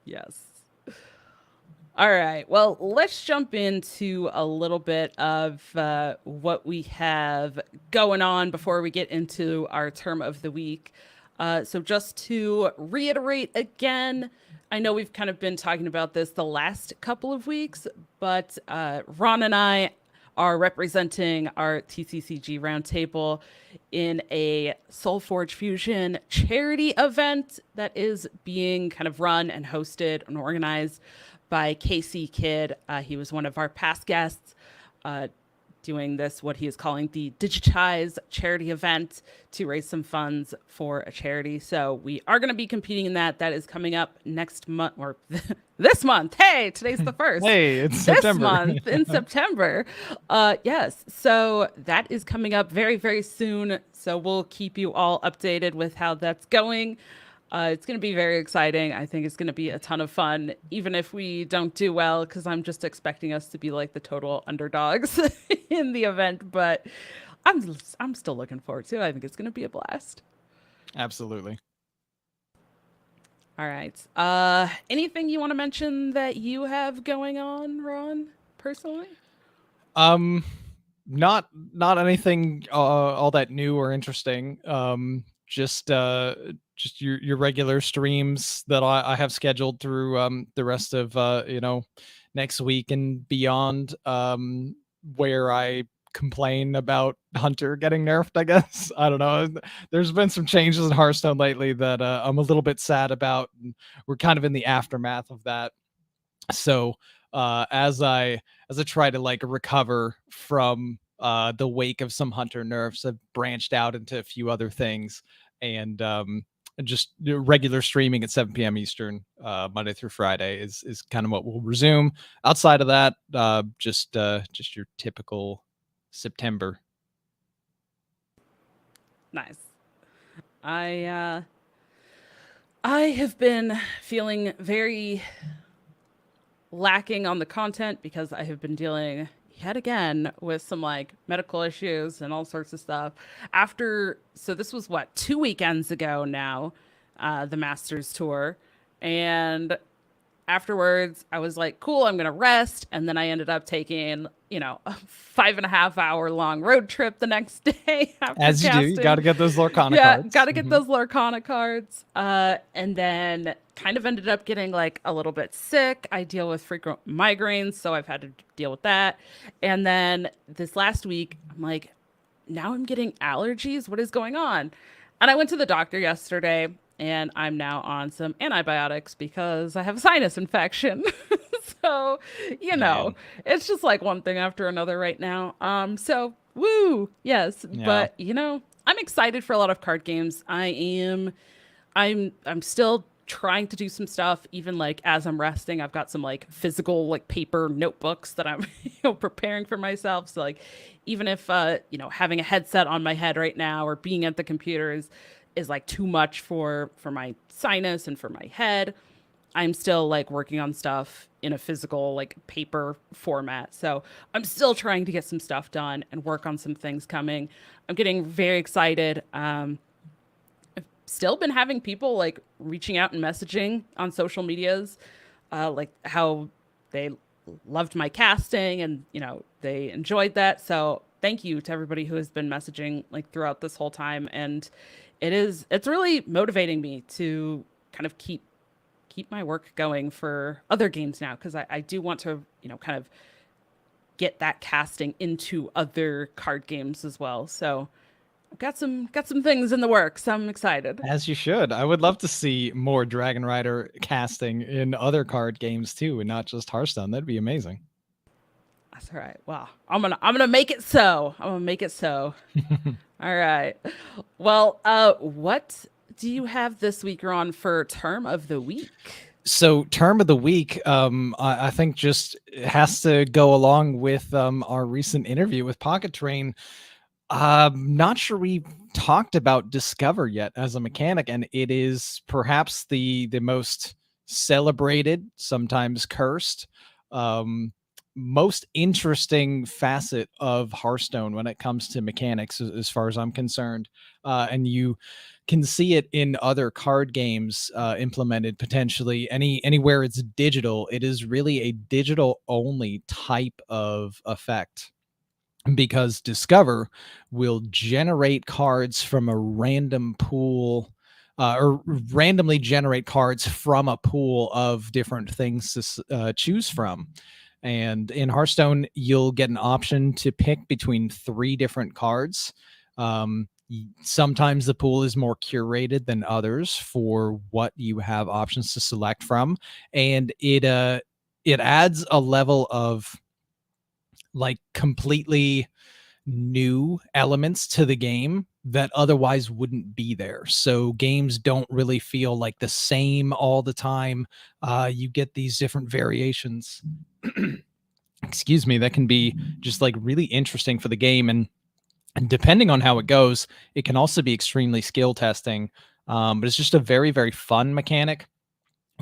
Yes. All right. Well, let's jump into a little bit of what we have going on before we get into our term of the week. So just to reiterate again, I know we've kind of been talking about this the last couple of weeks, but Ron and I are representing our TCCG Roundtable in a SoulForge Fusion charity event that is being kind of run and hosted and organized by KC Kidd. He was one of our past guests doing this, what he is calling the Digitize charity event to raise some funds for a charity. So we are going to be competing in that. That is coming up next month or this month. Hey, today's the 1st. Hey, it's this September. month in September. Yes. So that is coming up very, very soon. So we'll keep you all updated with how that's going. It's going to be very exciting. I think it's going to be a ton of fun, even if we don't do well, because I'm just expecting us to be like the total underdogs in the event. But I'm still looking forward to it. I think it's going to be a blast. Absolutely. All right. Anything you want to mention that you have going on, Ron, personally? Not anything all that new or interesting. Just your regular streams that I have scheduled through the rest of next week and beyond, where I complain about Hunter getting nerfed, I guess. I don't know. There's been some changes in Hearthstone lately that I'm a little bit sad about. We're kind of in the aftermath of that. So as I try to like recover from the wake of some Hunter nerfs, I've branched out into a few other things, and just regular streaming at 7 p.m. Eastern, Monday through Friday is kind of what we'll resume. Outside of that, just your typical September. Nice. I I have been feeling very lacking on the content because I have been dealing yet again with some like medical issues and all sorts of stuff. So this was what, 2 weekends ago now, the Masters tour. And afterwards, I was like, cool, I'm going to rest. And then I ended up taking, a 5.5 hour long road trip the next day after As you do, you casting. got to get those Lorcana Yeah, cards. got to get those Lorcana cards. And then kind of ended up getting like a little bit sick. I deal with frequent migraines, so I've had to deal with that. And then this last week, I'm like, now I'm getting allergies. What is going on? And I went to the doctor yesterday, and I'm now on some antibiotics because I have a sinus infection. So, Man. it's just like one thing after another right now. So woo, yes. Yeah. But I'm excited for a lot of card games. I'm still trying to do some stuff even like as I'm resting. I've got some like physical like paper notebooks that I'm preparing for myself. So like even if having a headset on my head right now or being at the computer is like too much for my sinus and for my head, I'm still like working on stuff in a physical like paper format. So I'm still trying to get some stuff done and work on some things coming. I'm getting very excited. Still been having people like reaching out and messaging on social medias, like how they loved my casting and they enjoyed that. So thank you to everybody who has been messaging like throughout this whole time. And it's really motivating me to kind of keep my work going for other games now, because I do want to kind of get that casting into other card games as well. So I've got some things in the works. I'm excited. As you should. I would love to see more dragonrider casting in other card games too, and not just Hearthstone. That'd be amazing. That's all right. Well, I'm gonna make it so. I'm gonna make it so. All right. Well, what do you have this week, Ron, for term of the week? So term of the week, I think just has to go along with our recent interview with PocketTrain. Not sure we talked about Discover yet as a mechanic, and it is perhaps the most celebrated, sometimes cursed, most interesting facet of Hearthstone when it comes to mechanics, as far as I'm concerned. And you can see it in other card games implemented potentially. Anywhere it's digital, it is really a digital only type of effect, because Discover will generate cards from a random pool, or randomly generate cards from a pool of different things to choose from. And in Hearthstone, you'll get an option to pick between 3 different cards. Sometimes the pool is more curated than others for what you have options to select from, and it adds a level of like completely new elements to the game that otherwise wouldn't be there. So games don't really feel like the same all the time. You get these different variations excuse me, that can be just like really interesting for the game. And depending on how it goes, it can also be extremely skill testing. But it's just a very, very fun mechanic.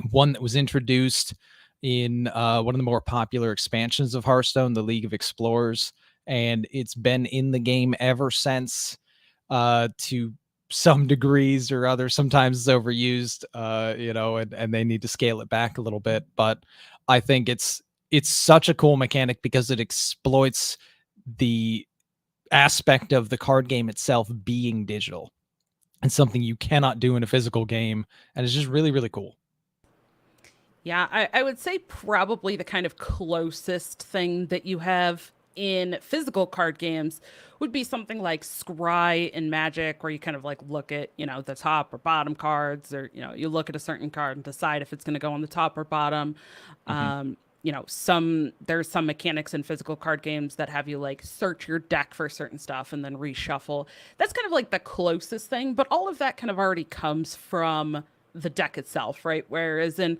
One that was introduced in one of the more popular expansions of Hearthstone, the League of Explorers, and it's been in the game ever since, to some degrees or other. Sometimes it's overused, and they need to scale it back a little bit. But I think it's such a cool mechanic because it exploits the aspect of the card game itself being digital, and something you cannot do in a physical game. And it's just really, really cool. Yeah, I would say probably the kind of closest thing that you have in physical card games would be something like Scry in Magic, where you kind of like look at, the top or bottom cards, or, you look at a certain card and decide if it's going to go on the top or bottom. There's some mechanics in physical card games that have you like search your deck for certain stuff and then reshuffle. That's kind of like the closest thing, but all of that kind of already comes from the deck itself, right? Whereas in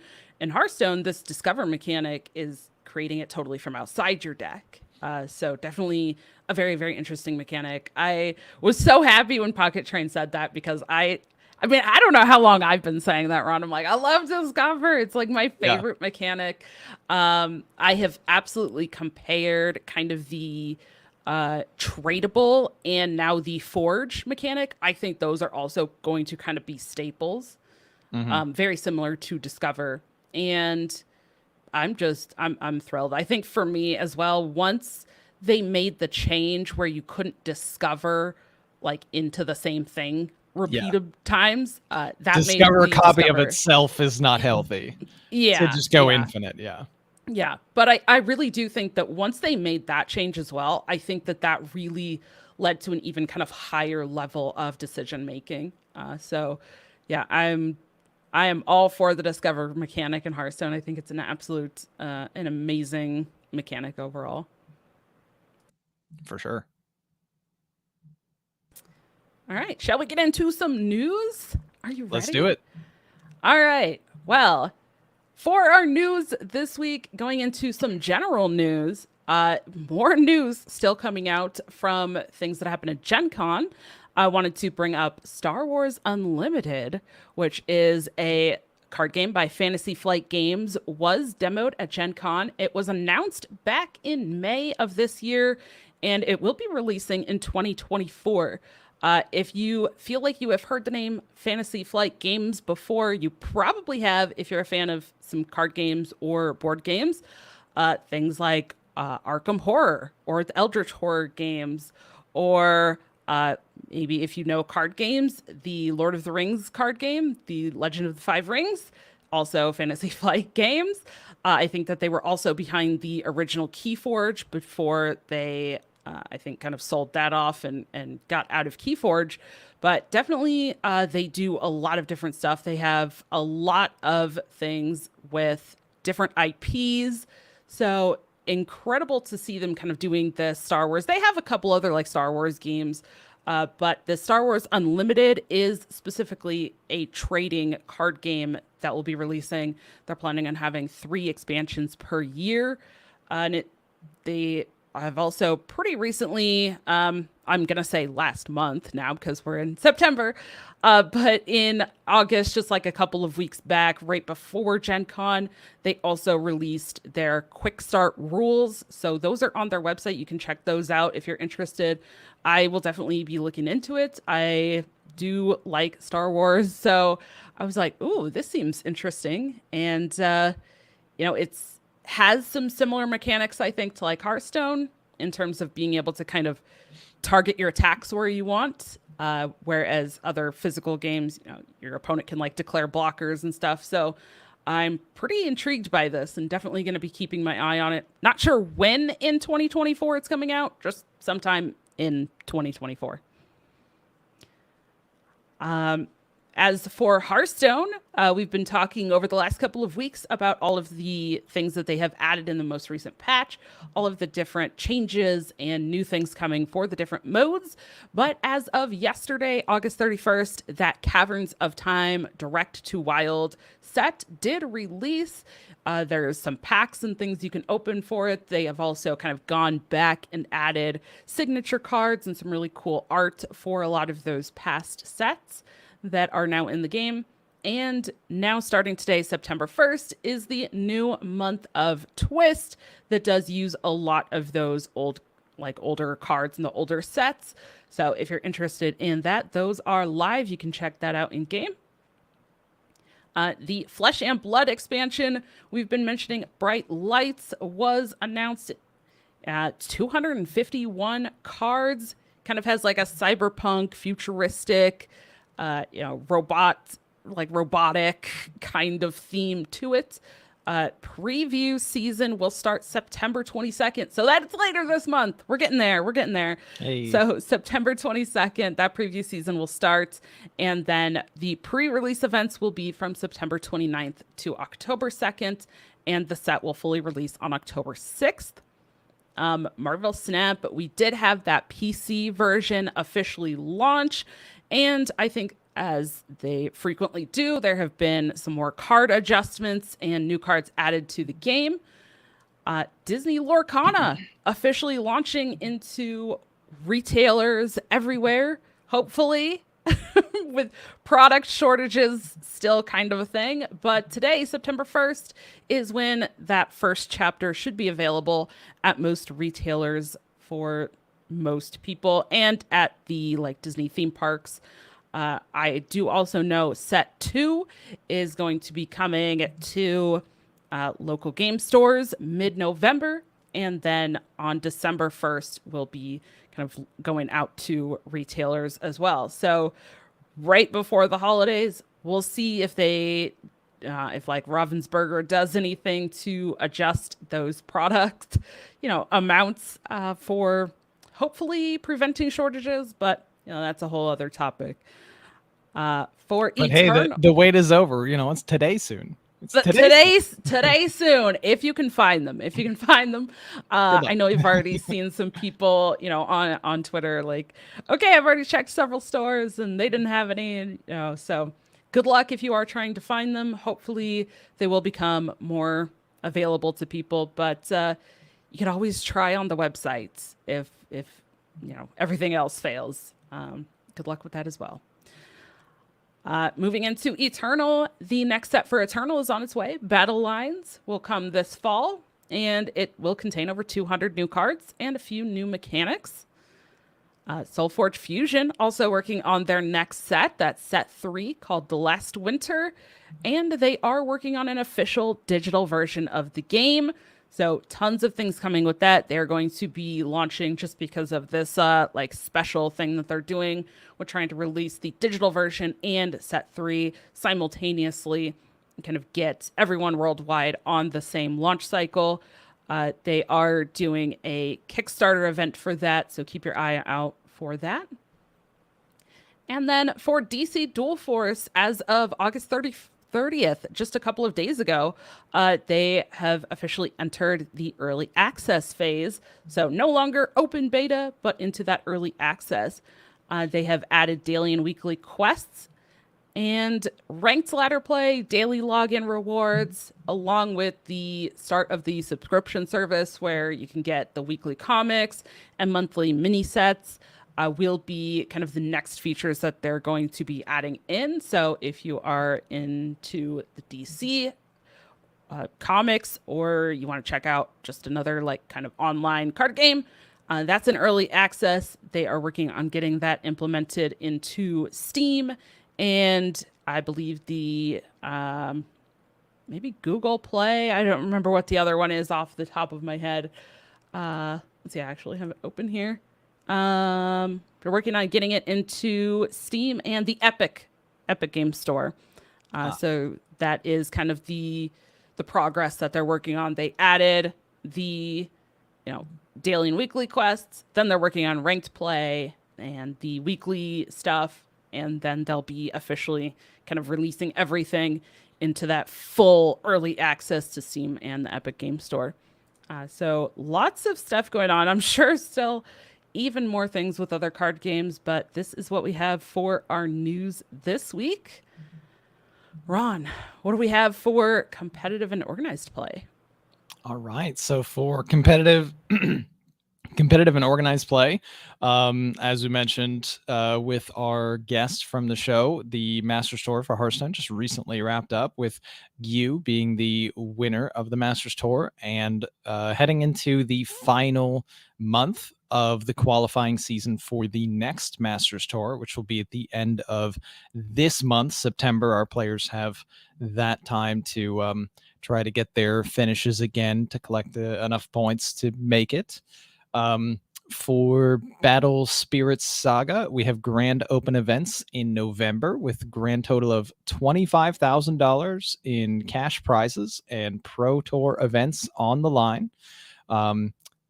Hearthstone, this Discover mechanic is creating it totally from outside your deck. So definitely a very, very interesting mechanic. I was so happy when PocketTrain said that, because I I mean, I don't know how long I've been saying that, Ron. I'm like, I love Discover. It's like my Yeah. favorite mechanic. I have absolutely compared kind of the tradable and now the forge mechanic. I think those are also going to kind of be staples, very similar to Discover. And I'm thrilled. I think for me as well, once they made the change where you couldn't discover like into the same thing repeated times, that Discover a made copy of Discover, itself is not healthy. To yeah, just go yeah. infinite, yeah. Yeah, but I really do think that once they made that change as well, I think that that really led to an even kind of higher level of decision making. So, yeah, I am all for the Discover mechanic in Hearthstone. I think it's an absolute, an amazing mechanic overall. For sure. All right, shall we get into some news? Are you ready? Let's do it. All right. Well, for our news this week, going into some general news, more news still coming out from things that happened at GenCon. I wanted to bring up Star Wars Unlimited, which is a card game by Fantasy Flight Games, was demoed at GenCon. It was announced back in May of this year, and it will be releasing in 2024. If you feel like you have heard the name Fantasy Flight Games before, you probably have if you're a fan of some card games or board games. Things like Arkham Horror or the Eldritch Horror games, or maybe if you know card games, the Lord of the Rings card game, the Legend of the Five Rings, also Fantasy Flight Games. I think that they were also behind the original Keyforge before they I think kind of sold that off and got out of Keyforge. But definitely they do a lot of different stuff. They have a lot of things with different IPs. So incredible to see them kind of doing the Star Wars. They have a couple other like Star Wars games, but the Star Wars Unlimited is specifically a trading card game that will be releasing. They're planning on having 3 expansions per year. And they I've also pretty recently, I'm going to say last month now because we're in September, but in August, just like a couple of weeks back, right before Gen Con, they also released their quick start rules. So those are on their website. You can check those out if you're interested. I will definitely be looking into it. I do like Star Wars. So I was like, ooh, this seems interesting. And, it's has some similar mechanics, I think, to like Hearthstone in terms of being able to kind of target your attacks where you want. Whereas other physical games, your opponent can like declare blockers and stuff. So I'm pretty intrigued by this and definitely going to be keeping my eye on it. Not sure when in 2024 it's coming out, just sometime in 2024. As for Hearthstone, we've been talking over the last couple of weeks about all of the things that they have added in the most recent patch, all of the different changes and new things coming for the different modes. But as of yesterday, August 31st, that Caverns of Time direct to wild set did release. There's some packs and things you can open for it. They have also kind of gone back and added signature cards and some really cool art for a lot of those past sets that are now in the game. And now starting today, September 1st, is the new month of Twist that does use a lot of those older cards and the older sets. So if you're interested in that, those are live. You can check that out in game. The Flesh and Blood expansion we've been mentioning, Bright Lights, was announced at 251 cards. Kind of has like a cyberpunk, futuristic, robotic kind of theme to it. Preview season will start September 22nd. So that's later this month. We're getting there. Hey. So September 22nd, that preview season will start. And then the pre-release events will be from September 29th to October 2nd. And the set will fully release on October 6th. Marvel Snap, we did have that PC version officially launch. And I think, as they frequently do, there have been some more card adjustments and new cards added to the game. Disney Lorcana officially launching into retailers everywhere, hopefully. with product shortages still kind of a thing. But today, September 1st, is when that first chapter should be available at most retailers for most people and at the like Disney theme parks. I do also know Set 2 is going to be coming to local game stores mid-November, and then on December 1st will be kind of going out to retailers as well. So right before the holidays, we'll see if if like Ravensburger does anything to adjust those product, amounts for hopefully preventing shortages. But that's a whole other topic. For But hey, Eternal, the wait is over. It's today soon. It's today soon, if you can find them. I know you've already seen some people, on Twitter, like, okay, I've already checked several stores and they didn't have any, and so good luck if you are trying to find them. Hopefully, they will become more available to people. But you can always try on the websites if everything else fails. Good luck with that as well. Moving into Eternal, the next set for Eternal is on its way. Battle Lines will come this fall, and it will contain over 200 new cards and a few new mechanics. Soulforge Fusion also working on their next set, that's set 3, called The Last Winter, and they are working on an official digital version of the game. So tons of things coming with that. They're going to be launching, just because of this like special thing that they're doing. We're trying to release the digital version and set 3 simultaneously, and kind of get everyone worldwide on the same launch cycle. They are doing a Kickstarter event for that, so keep your eye out for that. And then for DC Dual Force, as of August 30th, just a couple of days ago, they have officially entered the early access phase. So no longer open beta, but into that early access. They have added daily and weekly quests and ranked ladder play, daily login rewards, along with the start of the subscription service where you can get the weekly comics and monthly mini sets. Will be kind of the next features that they're going to be adding in. So if you are into the DC comics, or you want to check out just another like kind of online card game, that's an early access. They are working on getting that implemented into Steam, and I believe the maybe Google Play. I don't remember what the other one is off the top of my head. Let's see, I actually have it open here. They're working on getting it into Steam and the Epic Game Store. So that is kind of the progress that they're working on. They added the daily and weekly quests, then they're working on ranked play and the weekly stuff, and then they'll be officially kind of releasing everything into that full early access to Steam and the Epic Game Store. So lots of stuff going on. I'm sure still even more things with other card games, but this is what we have for our news this week. Ron, what do we have for competitive and organized play? All right. So for competitive and organized play, as we mentioned with our guest from the show, the Masters Tour for Hearthstone just recently wrapped up, with Gyu being the winner of the Masters Tour, and heading into the final month of the qualifying season for the next Masters Tour, which will be at the end of this month, September. Our players have that time to try to get their finishes again to collect enough points to make it. For Battle Spirits Saga, we have grand open events in November with grand total of $25,000 in cash prizes and Pro Tour events on the line.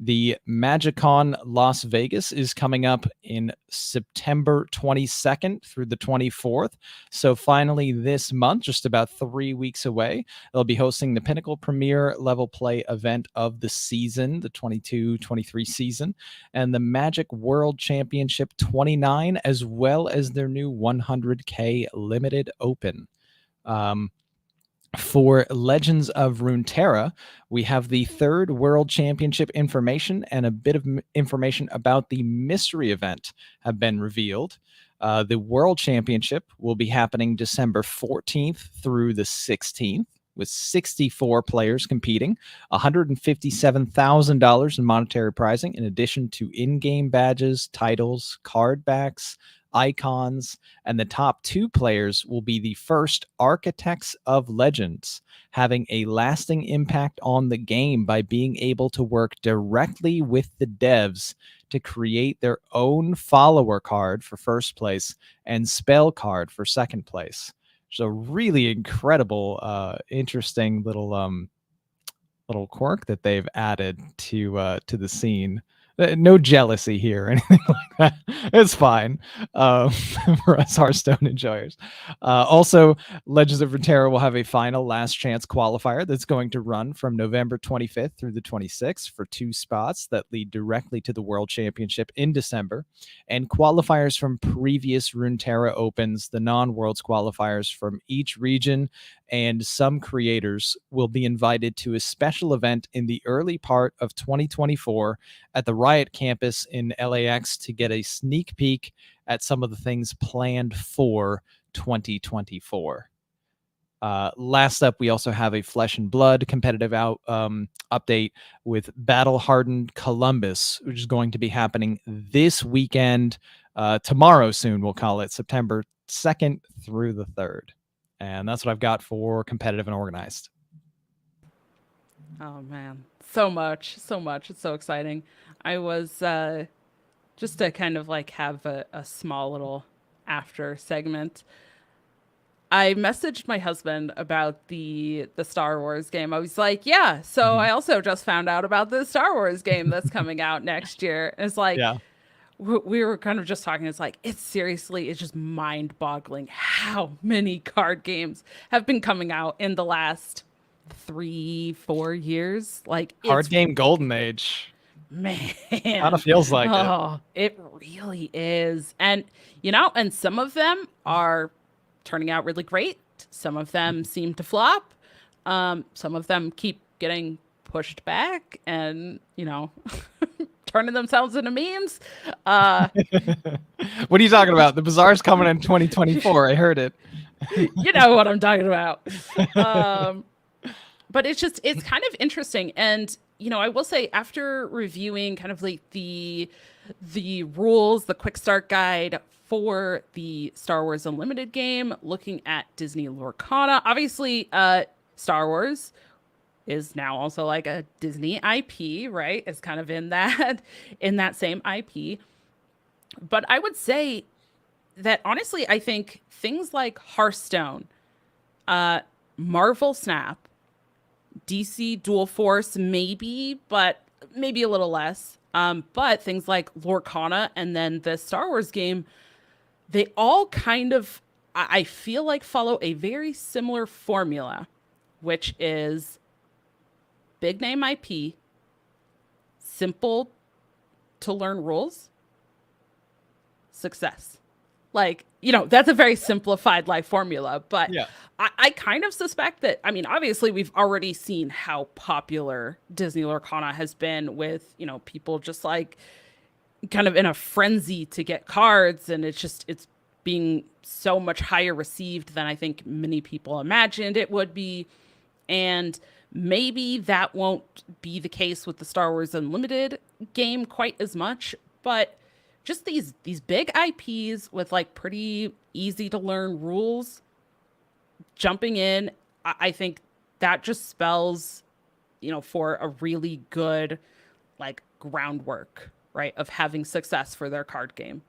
The MagicCon Las Vegas is coming up in September 22nd through the 24th. So finally this month, just about 3 weeks away, they'll be hosting the Pinnacle Premier Level Play event of the season, the 22-23 season, and the Magic World Championship 29, as well as their new 100K Limited Open. For Legends of Runeterra, we have the 3rd World Championship information and a bit of information about the mystery event have been revealed. The World Championship will be happening December 14th through the 16th, with 64 players competing, $157,000 in monetary prizing, in addition to in-game badges, titles, card backs, icons, and the top 2 players will be the first Architects of Legends, having a lasting impact on the game by being able to work directly with the devs to create their own follower card for first place and spell card for second place. So really incredible, interesting little quirk that they've added to the scene. No jealousy here or anything like that. It's fine for us Hearthstone enjoyers. Also, Legends of Runeterra will have a final last chance qualifier that's going to run from November 25th through the 26th for 2 spots that lead directly to the World Championship in December. And qualifiers from previous Runeterra Opens, the non-Worlds qualifiers from each region, and some creators will be invited to a special event in the early part of 2024 at the Riot campus in LAX to get a sneak peek at some of the things planned for 2024. Last up, we also have a Flesh and Blood competitive update with Battle Hardened Columbus, which is going to be happening this weekend, tomorrow soon, we'll call it, September 2nd through the 3rd. And that's what I've got for competitive and organized. Oh man, so much. It's so exciting. I was just to kind of like have a small little after segment. I messaged my husband about the Star Wars game. I was like, yeah, so I also just found out about the Star Wars game that's coming out next year. And it's like, Yeah. we were kind of just talking. It's like, it's just mind boggling how many card games have been coming out in the last 3-4 years. Like, Card game golden age. Man, Kind of feels like it really is. And and some of them are turning out really great. Some of them seem to flop. Some of them keep getting pushed back and turning themselves into memes. What are you talking about? The Bazaar's coming in 2024. I heard it. You know what I'm talking about. But it's kind of interesting. And, I will say, after reviewing kind of like the rules, the quick start guide for the Star Wars Unlimited game, looking at Disney Lorcana, obviously, Star Wars is now also like a Disney IP, right? It's kind of in that same IP. But I would say that honestly, I think things like Hearthstone, Marvel Snap, DC Dual Force, maybe, but maybe a little less. But things like Lorcana and then the Star Wars game, they all kind of, I feel like, follow a very similar formula, which is big name IP, simple to learn rules, success. Like, that's a very simplified life formula, but yeah. I kind of suspect that, obviously we've already seen how popular Disney Lorcana has been with, people just like kind of in a frenzy to get cards. And it's being so much higher received than I think many people imagined it would be. And maybe that won't be the case with the Star Wars Unlimited game quite as much, but just these big IPs with like pretty easy to learn rules, jumping in, I think that just spells, for a really good like groundwork, right, of having success for their card game.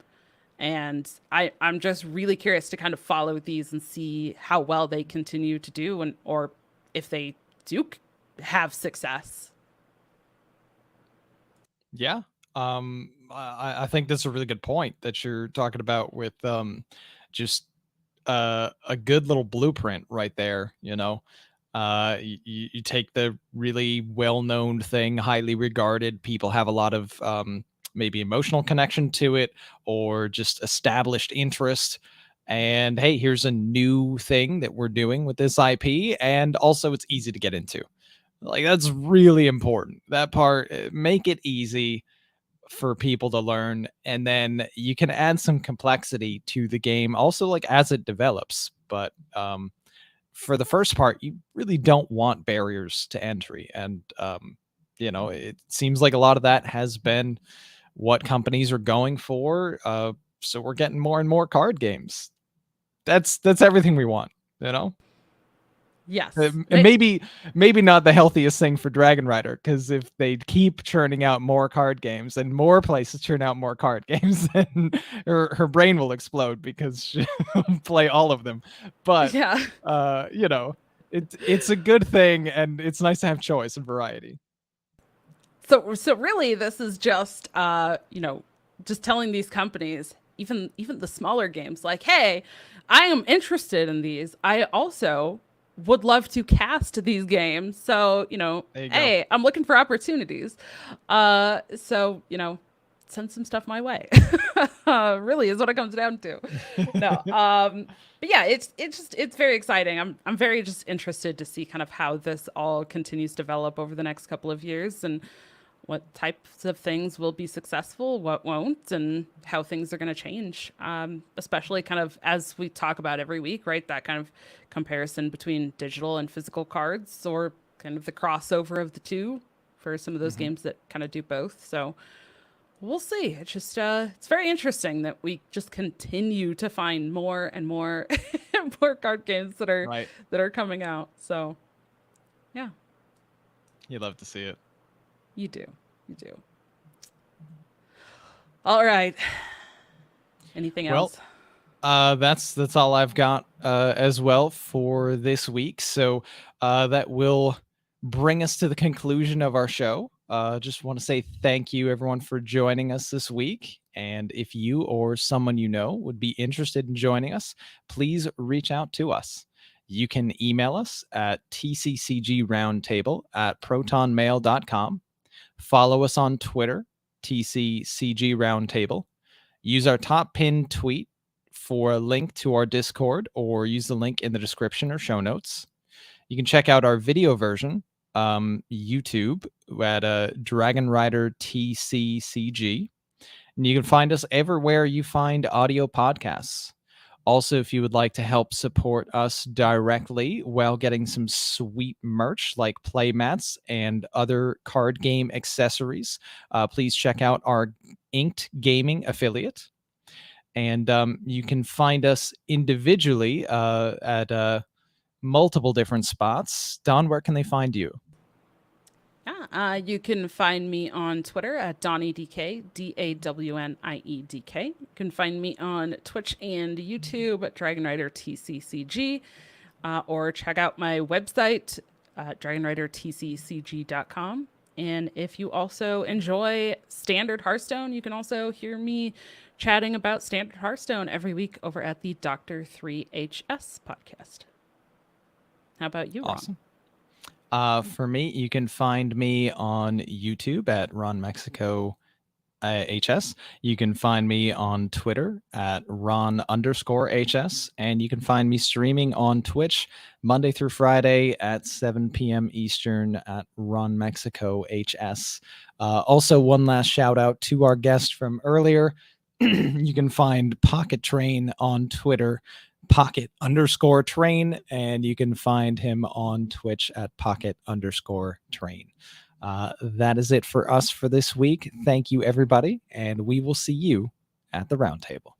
And I'm just really curious to kind of follow these and see how well they continue to do, or if they do have success. Yeah. I think that's a really good point that you're talking about with just a good little blueprint right there. You take the really well-known thing, highly regarded, people have a lot of maybe emotional connection to it or just established interest. And hey, here's a new thing that we're doing with this IP. And also it's easy to get into. Like, that's really important. That part, make it easy. for people to learn, and then you can add some complexity to the game also, like as it develops. But for the first part, you really don't want barriers to entry, and it seems like a lot of that has been what companies are going for. So we're getting more and more card games. That's everything we want, Yes. And maybe not the healthiest thing for dragonrider, because if they keep churning out more card games and more places churn out more card games, then her brain will explode because she'll play all of them. But Yeah. it's a good thing, and it's nice to have choice and variety. So really, this is just just telling these companies, even the smaller games, like, hey, I am interested in these. I also would love to cast these games. So hey, I'm looking for opportunities. So send some stuff my way. Really is what it comes down to. No. But yeah, it's very exciting. I'm very just interested to see kind of how this all continues to develop over the next couple of years, and what types of things will be successful, what won't, and how things are going to change. Especially kind of as we talk about every week, right? That kind of comparison between digital and physical cards, or kind of the crossover of the two for some of those games that kind of do both. So we'll see. It's just it's very interesting that we just continue to find more and more and more card games that are coming out. So yeah, you love to see it. You do. All right. Anything else? That's all I've got as well for this week. So that will bring us to the conclusion of our show. Just want to say thank you, everyone, for joining us this week. And if you or someone you know would be interested in joining us, please reach out to us. You can email us at tccgroundtable@protonmail.com. Follow us on Twitter, TCCG Roundtable. Use our top pinned tweet for a link to our Discord, or use the link in the description or show notes. You can check out our video version, YouTube, at dragonrider TCCG. And you can find us everywhere you find audio podcasts. Also, if you would like to help support us directly while getting some sweet merch like play mats and other card game accessories, please check out our Inked Gaming affiliate. And you can find us individually at multiple different spots. Don, where can they find you? You can find me on Twitter at DonnieDK, DAWNIEDK. You can find me on Twitch and YouTube at dragonrider TCCG, or check out my website at dragonridertccg.com. And if you also enjoy standard Hearthstone, you can also hear me chatting about standard Hearthstone every week over at the Dr. 3HS podcast. How about you, Ron? Awesome. For me, you can find me on YouTube at RonMexico HS. You can find me on Twitter at Ron_HS. And you can find me streaming on Twitch Monday through Friday at 7 p.m. Eastern at RonMexico HS. Also, one last shout out to our guest from earlier. You can find PocketTrain on Twitter, Pocket_Train, and you can find him on Twitch at Pocket_Train. That is it for us for this week. Thank you, everybody, and we will see you at the roundtable.